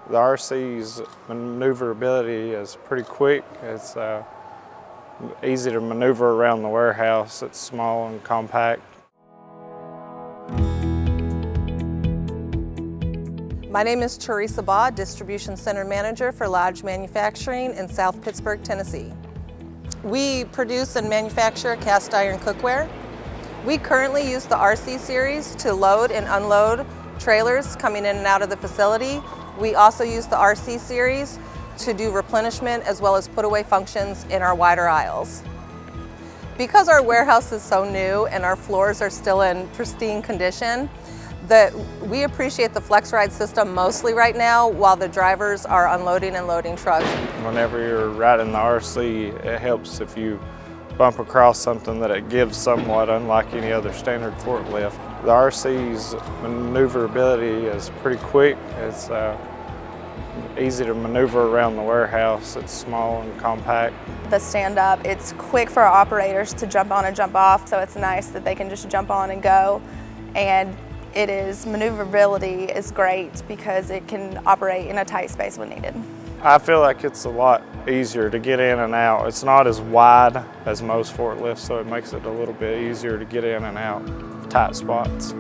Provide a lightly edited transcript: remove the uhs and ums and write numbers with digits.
The RC's maneuverability is pretty quick. It's easy to maneuver around the warehouse. It's small and compact. My name is Teresa Baugh, Distribution Center Manager for Lodge Manufacturing in South Pittsburgh, Tennessee. We produce and manufacture cast iron cookware. We currently use the RC Series to load and unload trailers coming in and out of the facility. We also use the RC Series to do replenishment as well as put away functions in our wider aisles. Because our warehouse is so new and our floors are still in pristine condition, we appreciate the FlexRide system mostly right now while the drivers are unloading and loading trucks. Whenever you're riding the RC, it helps if you bump across something that it gives somewhat, unlike any other standard forklift. The RC's maneuverability is pretty quick. It's easy to maneuver around the warehouse. It's small and compact. The stand-up, it's quick for our operators to jump on and jump off, so it's nice that they can just jump on and go. And maneuverability is great because it can operate in a tight space when needed. I feel like it's a lot easier to get in and out. It's not as wide as most forklifts, so it makes it a little bit easier to get in and out tight spots.